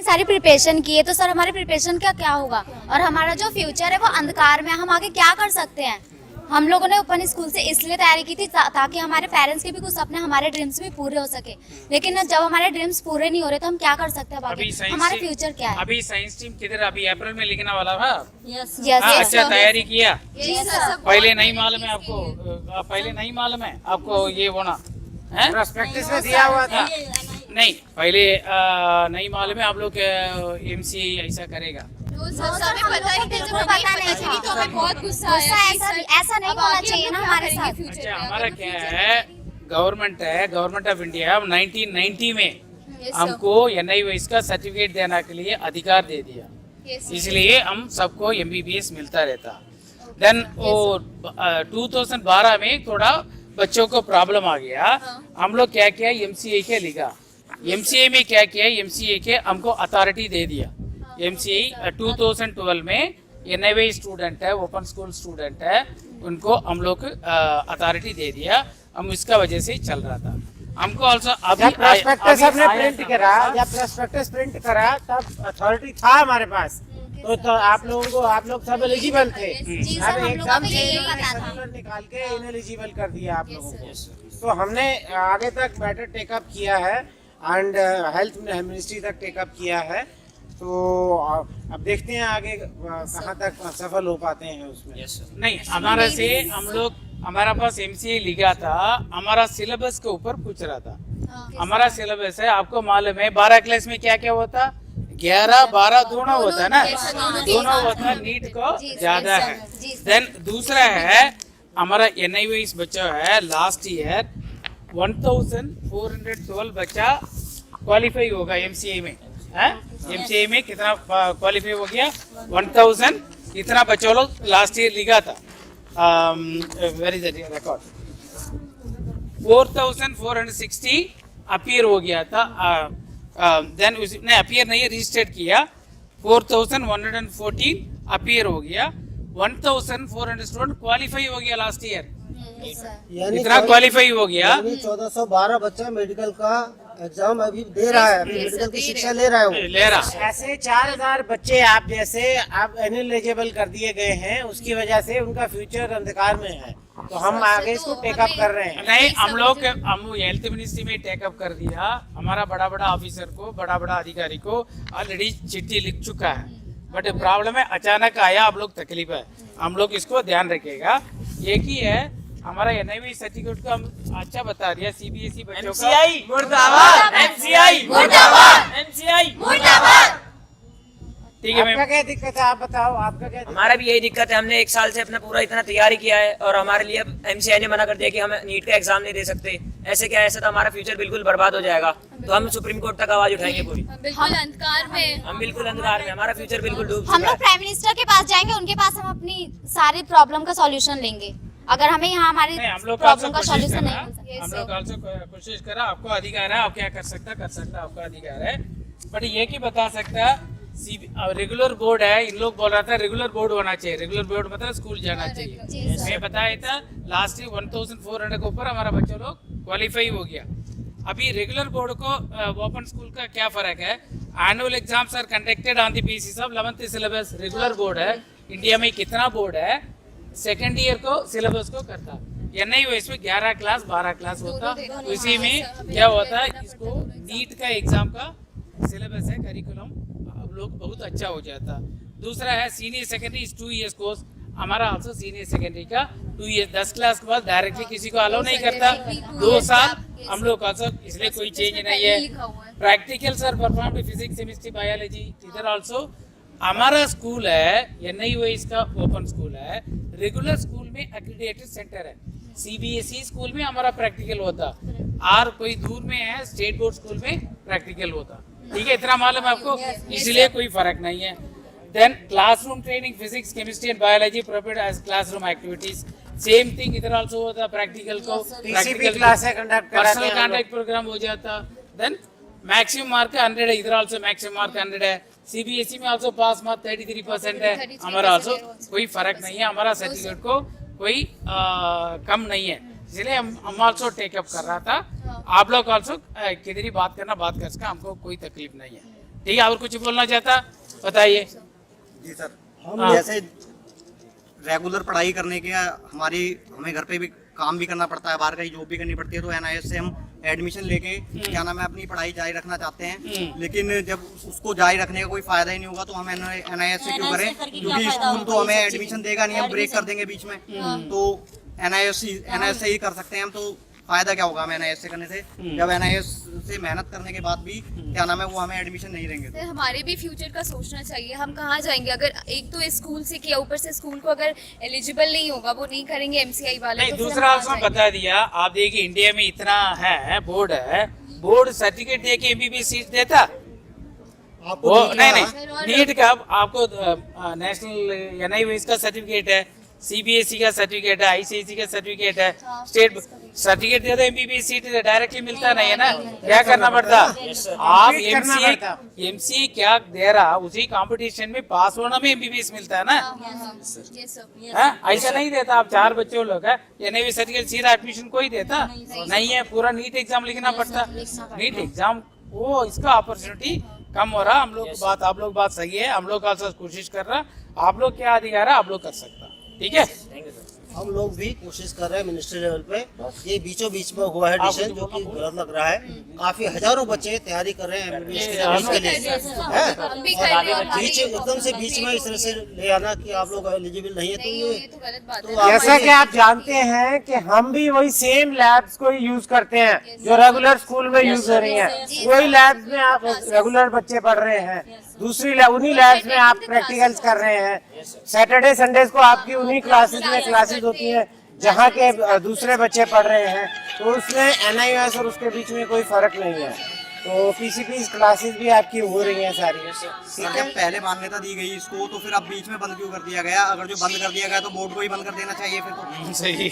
इतनी सारी प्रिपरेशन की है, तो सर हमारे प्रिपरेशन का क्या होगा और हमारा जो फ्यूचर है वो अंधकार में है, हम आगे क्या कर सकते हैं। हम लोगों ने ओपन स्कूल से इसलिए तैयारी की थी ताकि हमारे पेरेंट्स के भी कुछ सपने, हमारे ड्रीम्स भी पूरे हो सके, लेकिन जब हमारे ड्रीम्स पूरे नहीं हो रहे तो हम क्या कर सकते हैं आगे, हमारा फ्यूचर क्या है। अभी साइंस टीम किधर, अभी अप्रैल में लिखने वाला था। यस अच्छा तैयारी किया। सर पहले नहीं मालूम है आपको, पहले नहीं मालूम है आपको ये होना है, प्रॉस्पेक्टस में दिया हुआ था। नहीं पहले नहीं मालूम है आप लोग एमसीए ऐसा करेगा। बहुत गुस्सा आया, ऐसा नहीं होना चाहिए ना हमारे साथ। अच्छा हमारा क्या है, गवर्नमेंट ऑफ इंडिया 1990 में हमको NIOS का सर्टिफिकेट देने के लिए अधिकार दे दिया, इसलिए हम सबको MBBS मिलता रहता। देन वो 2012 में थोड़ा बच्चों को प्रॉब्लम आ गया, हम लोग क्या किया MCA के लिखा, MCA में क्या किया, MCA के हमको अथॉरिटी दे दिया। MCA 2012 में NIOS स्टूडेंट है, ओपन स्कूल स्टूडेंट है, उनको हम लोग अथॉरिटी दे दिया, हम इसका वजह से चल रहा था। हमको ऑल्सो अभी जब प्रॉस्पेक्टस हमने प्रिंट करा, जब प्रॉस्पेक्टस प्रिंट करा तब अथॉरिटी था हमारे पास, तो आप लोगों को, आप लोग सब एलिजिबल थे। जी सर, अब हम लोगों एग्जाम को भी यही पता था। सर्कुलर निकाल के इनएलिजिबल कर दिया आप लोगों को। तो हमने आगे तक मैटर टेकअप किया है एंड हेल्थ मिनिस्ट्री तक टेकअप किया है, तो अब देखते हैं आगे कहाँ तक सफल हो पाते हैं उसमें। नहीं हमारा से हम लोग, हमारा पास MCA लिखा था, हमारा सिलेबस के ऊपर पूछ रहा था। हमारा सिलेबस है, आपको मालूम है 12 क्लास में क्या क्या होता, 11 12 दोनों होता है ना, दोनों होता, नीट को ज्यादा है। देन दूसरा है हमारा NIOS बच्चा है, लास्ट ईयर 1412 बच्चा क्वालिफाई होगा MCA में, है MCA में कितना क्वालिफाई हो गया, 1000 इतना बच्चों लोग लास्ट ईयर लिखा था। वेरी रिकॉर्ड 4460 अपीयर हो गया था, देन उसने अपीयर नहीं रजिस्टर्ड किया, 4114 अपीयर हो गया, 1400 स्टूडेंट क्वालिफाई हो गया लास्ट ईयर, इतना क्वालिफाई हो गया। 1412 बच्चा मेडिकल का एग्जाम अभी दे रहा है, अभी मेडिकल की शिक्षा ले रहा है वो। ले रहा ऐसे 4000 बच्चे आप जैसे आप इनएलिजिबल कर दिए गए हैं, उसकी वजह से उनका फ्यूचर अंधकार में है, तो हम आगे इसको टेकअप कर रहे हैं। नहीं हम हेल्थ मिनिस्ट्री में टेकअप कर दिया, हमारा बड़ा बड़ा ऑफिसर को, बड़ा बड़ा अधिकारी को ऑलरेडी चिट्ठी लिख चुका है, बट प्रॉब्लम है अचानक आया, आप लोग तकलीफ है, हम लोग इसको ध्यान रखेगा। एक ही है हमारा NIOS सर्टिफिकेट का हम अच्छा बता दिया, CBSE बच्चों का मुर्दाबाद, MCI मुर्दाबाद, MCI मुर्दाबाद। ठीक है मैम। आपका क्या दिक्कत है, आप बताओ आपका क्या दिक्कत? हमारा भी यही दिक्कत है, हमने 1 साल से अपना पूरा इतना तैयारी किया है और हमारे लिए अब MCI ने मना कर दिया कि हम नीट का एग्जाम नहीं दे सकते। ऐसे क्या, ऐसे तो हमारा फ्यूचर बिल्कुल बर्बाद हो जाएगा, तो हम सुप्रीम कोर्ट तक आवाज उठाएंगे पूरी। बिल्कुल अंधकार में, हम बिल्कुल अंधकार में, हमारा फ्यूचर बिल्कुल डूब हम चुका लोग है। प्राइम मिनिस्टर के पास जाएंगे, उनके पास हम अपनी सारी प्रॉब्लम का सॉल्यूशन लेंगे, अगर हमें यहाँ हमारी नहीं, हम लोग प्रॉब्लम का कोशिश सॉल्यूशन करा, नहीं मिल हम सकता। लोग also कोशिश करा, आपको अधिकार है, आप क्या कर सकता आपका अधिकार है, बट ये की बता सकता रेगुलर बोर्ड है, इन लोग बोल रहा था रेगुलर बोर्ड होना चाहिए, रेगुलर बोर्ड मतलब स्कूल जाना चाहिए। मैं बताया था लास्ट ईयर 1400 के ऊपर हमारा बच्चा लोग क्वालिफाई हो गया। अभी रेगुलर बोर्ड को ओपन स्कूल का क्या फर्क है, annual exams are conducted on the basis of 11th syllabus, regular board है, इंडिया में कितना बोर्ड है, सेकेंड ईयर को सिलेबस को करता, NIOS में 11 क्लास 12 क्लास होता, उसी में क्या होता है, इसको नीट का एग्जाम का सिलेबस है, करिकुलम अब लोग बहुत अच्छा हो जाता। दूसरा है सीनियर सेकेंडरी 2 इयर्स कोर्स, हमारा आल्सो सीनियर सेकेंडरी का 2 इयर्स, 10 क्लास के बाद डायरेक्टली किसी को अलाउ नहीं करता, 2 साल हम लोग आल्सो, इसलिए कोई चेंज नहीं है। Practicals are performed physics chemistry biology, इधर आल्सो हमारा स्कूल है NIOS का ओपन स्कूल है, रेगुलर स्कूल में एक्रीडिटेड सेंटर है, CBSE स्कूल में हमारा प्रैक्टिकल होता, और कोई दूर में है स्टेट बोर्ड स्कूल में प्रैक्टिकल होता, ठीक है, इतना मालूम है आपको, इसलिए कोई फर्क नहीं है। Then classroom training physics chemistry and biology provided as classroom activities, same thing इधर आल्सो होता, प्रैक्टिकल को PCB क्लास है कंडक्ट कराते पर्सनल हैं कॉन्टैक्ट प्रोग्राम हो जाता। देन मैक्सिमम मार्क 100 है, इधर आल्सो मैक्सिमम मार्क 100 है, CBSE में आल्सो पास मार्क 33% है, हमारा आल्सो कोई फर्क नहीं है, हमारा सर्टिफिकेट को कोई कम नहीं है, इसलिए हम आल्सो टेकअप कर रहा था। आप लोग आल्सो किधर ही बात कर सकते, हमको कोई तकलीफ नहीं है। ठीक है, और कुछ बोलना चाहता बताइए। जी सर, हाँ। हम जैसे रेगुलर पढ़ाई करने के हमें घर पे भी काम भी करना पड़ता है, बाहर कहीं जॉब भी करनी पड़ती है, तो एनआईएस से हम एडमिशन लेके क्या नाम है अपनी पढ़ाई जारी रखना चाहते हैं। लेकिन जब उसको जारी रखने का कोई फायदा ही नहीं होगा तो हम एनआईएस से क्यों करें, क्योंकि स्कूल तो हमें एडमिशन देगा नहीं, हम ब्रेक कर देंगे बीच में। तो एनआईएस से ही कर सकते हैं हम। तो फायदा क्या होगा हमें एनआईएस से करने से, जब एनआईएस से मेहनत करने के बाद भी क्या नाम है वो हमें एडमिशन नहीं देंगे। सर हमारे भी फ्यूचर का सोचना चाहिए, हम कहाँ जाएंगे अगर एक तो स्कूल से किया, ऊपर से स्कूल को अगर एलिजिबल नहीं होगा, वो नहीं करेंगे एमसीआई वाले, नहीं, तो फिर दूसरा हम आपको कहाँ जाएंगे? बता दिया। आप देखिए इंडिया में इतना है बोर्ड है, बोर्ड सर्टिफिकेट दे के एमबीबीएस सीट देता आपको वो नीट नहीं का- नहीं, नीट का आपको नेशनल एनआईएस का सर्टिफिकेट है, सीबीएसई का सर्टिफिकेट है, आईसीएसई का सर्टिफिकेट है, स्टेट सर्टिफिकेट दे दो एमबीबीएस सीट डायरेक्टली मिलता नहीं है ना, क्या करना पड़ता? आप Compete करना पड़ता। एमसीए क्या दे रहा, उसी कंपटीशन में पास होना में एमबीबीएस मिलता है ना। Yes, sir. हाँ, ऐसा नहीं देता। आप 4 बच्चे लोग है, एनआईवी सर्टिफिकेट सीधा एडमिशन कोई देता नहीं है, पूरा नीट एग्जाम लिखना पड़ता। नीट एग्जाम वो इसका अपॉर्चुनिटी कम हो रहा। हम लोग आप लोग बात सही है, हम लोग का कोशिश कर रहा, आप लोग क्या अधिकार है आप लोग कर सकता, ठीक है। हम लोग भी कोशिश कर रहे हैं मिनिस्ट्री लेवल पे। ये बीचों बीच में हुआ है डिसीजन जो कि गलत लग रहा है। काफी हजारों बच्चे तैयारी कर रहे हैं एमबीबीएस के लिए हैं? हम भी कर रहे हैं और बीच एकदम से बीच में इस तरह से ले आना कि आप लोग एलिजिबल नहीं है, तो नहीं हो, ये ये तो गलत बात तो है। आप जैसा कि आप जानते हैं कि हम भी वही सेम लैब्स को यूज करते हैं जो रेगुलर स्कूल में यूज हो रही हैं। वही लैब्स में आप रेगुलर बच्चे पढ़ रहे हैं, दूसरी उन्हीं लैब्स में आप प्रैक्टिकल्स कर रहे हैं। सैटरडे संडेज को आपकी उन्हीं क्लासेस में क्लासेस होती हैं जहाँ के दूसरे बच्चे पढ़ रहे हैं। तो उसमें एनआईएस और उसके बीच में कोई फर्क नहीं है। तो पीसीपी क्लासेस भी आपकी हो रही हैं सारी। सर जब पहले मान्यता दी गई इसको तो फिर अब बीच में बंद क्यों कर दिया गया? अगर जो बंद कर दिया गया तो बोर्ड को ही बंद कर देना चाहिए फिर तो। सही।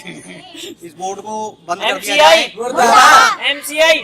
इस बोर्ड को बंद कर दिया जाए। एमसीआई